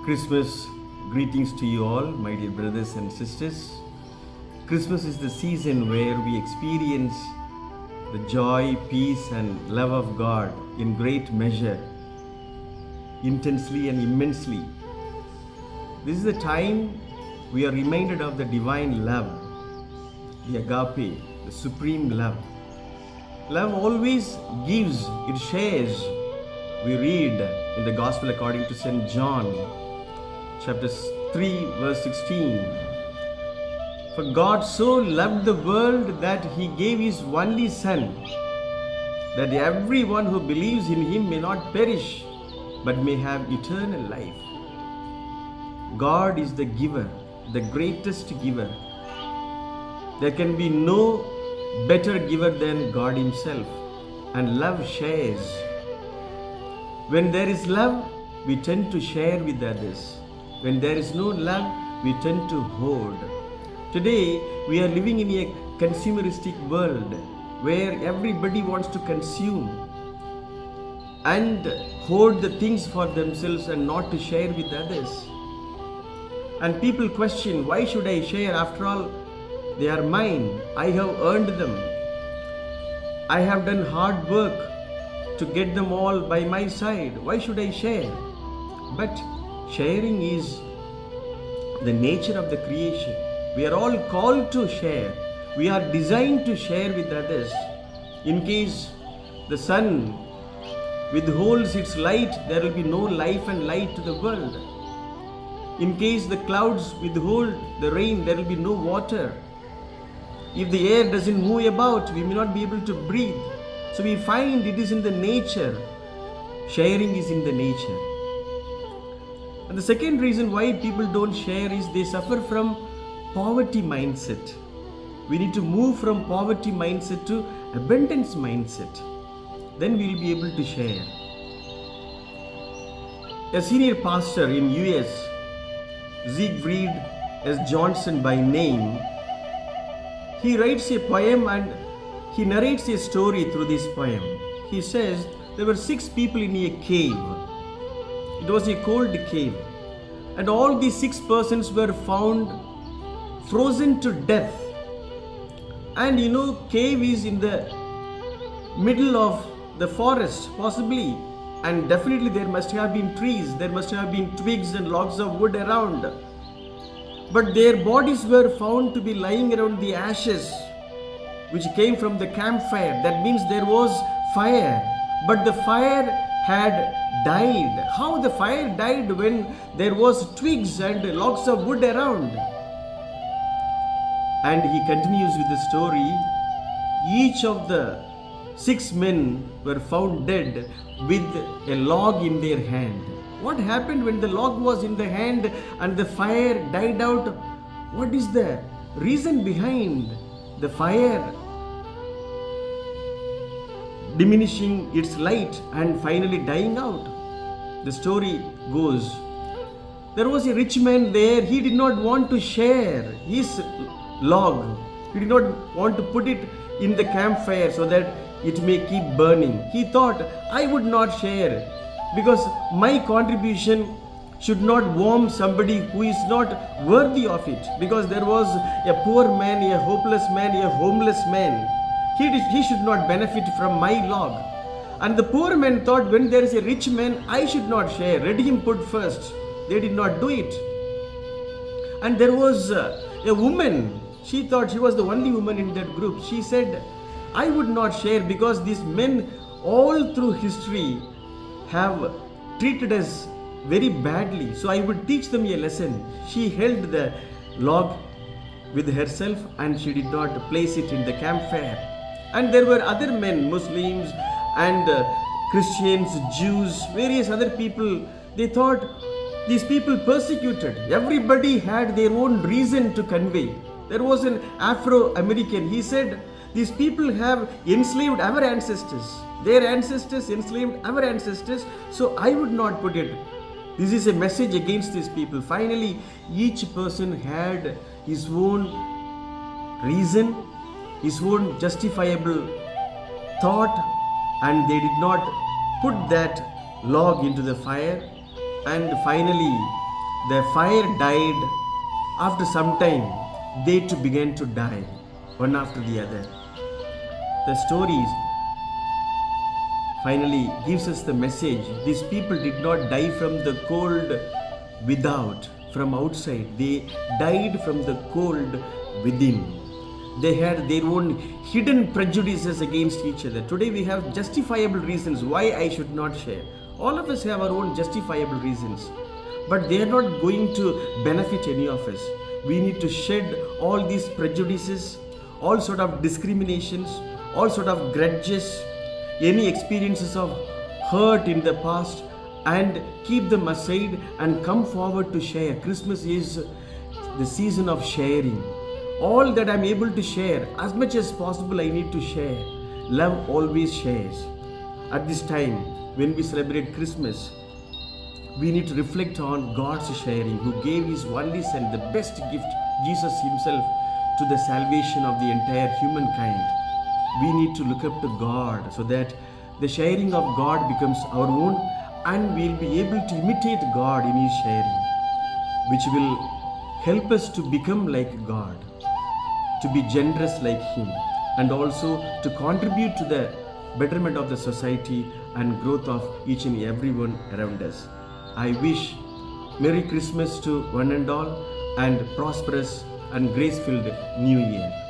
Christmas greetings to you all, my dear brothers and sisters. Christmas is the season where we experience the joy, peace, and love of God in great measure, intensely and immensely. This is the time we are reminded of the divine love, the agape, the supreme love. Love always gives, it shares. We read in the Gospel according to St. John, chapter 3, verse 16. For God so loved the world that He gave His only Son, that everyone who believes in Him may not perish, but may have eternal life. God is the giver, the greatest giver. There can be no better giver than God Himself, and love shares. When there is love, we tend to share with others. When there is no love, we tend to hoard. Today, we are living in a consumeristic world where everybody wants to consume and hoard the things for themselves and not to share with others. And people question, why should I share? After all, they are mine. I have earned them. I have done hard work to get them all by my side. Why should I share? But sharing is the nature of the creation. We are all called to share. We are designed to share with others. In case the sun withholds its light, there will be no life and light to the world. In case the clouds withhold the rain, there will be no water. If the air doesn't move about, we may not be able to breathe. So we find it is in the nature. Sharing is in the nature. And the second reason why people don't share is they suffer from poverty mindset. We need to move from poverty mindset to abundance mindset. Then we will be able to share. A senior pastor in US, Siegfried S. Johnson by name, he writes a poem and he narrates a story through this poem. He says there were 6 people in a cave. It was a cold cave. And all these 6 persons were found frozen to death. And cave is in the middle of the forest, possibly. And definitely there must have been trees, there must have been twigs and logs of wood around. But their bodies were found to be lying around the ashes which came from the campfire. That means there was fire, but the fire had died. How the fire died when there was twigs and logs of wood around? And he continues with the story. Each of the 6 men were found dead with a log in their hand. What happened when the log was in the hand and the fire died out? What is the reason behind the fire diminishing its light and finally dying out? The story goes, there was a rich man there. He did not want to share his log. He did not want to put it in the campfire so that it may keep burning. He thought, I would not share because my contribution should not warm somebody who is not worthy of it. Because there was a poor man, a hopeless man, a homeless man. He should not benefit from my log. And the poor man thought, when there is a rich man, I should not share. Let him put first. They did not do it. And there was a woman. She thought she was the only woman in that group. She said, I would not share because these men all through history have treated us very badly. So I would teach them a lesson. She held the log with herself and she did not place it in the campfire. And there were other men, Muslims and Christians, Jews, various other people. They thought these people persecuted. Everybody had their own reason to convey. There was an Afro-American. He said, these people have enslaved our ancestors. Their ancestors enslaved our ancestors. So I would not put it. This is a message against these people. Finally, each person had his own reason, his own justifiable thought, and they did not put that log into the fire. And finally, The fire died. After some time, they too began to die, one after the other. The stories finally gives us the message. These people did not die from the cold without, from outside. They died from the cold within. They had their own hidden prejudices against each other. Today we have justifiable reasons why I should not share. All of us have our own justifiable reasons. But they are not going to benefit any of us. We need to shed all these prejudices, all sort of discriminations, all sort of grudges, any experiences of hurt in the past, and keep them aside and come forward to share. Christmas is the season of sharing. All that I'm able to share, as much as possible, I need to share. Love always shares. At this time, when we celebrate Christmas, we need to reflect on God's sharing, who gave His only Son, the best gift, Jesus Himself, to the salvation of the entire humankind. We need to look up to God so that the sharing of God becomes our own, and we'll be able to imitate God in His sharing, which will help us to become like God, to be generous like Him, and also to contribute to the betterment of the society and growth of each and everyone around us. I wish Merry Christmas to one and all, and prosperous and grace-filled New Year.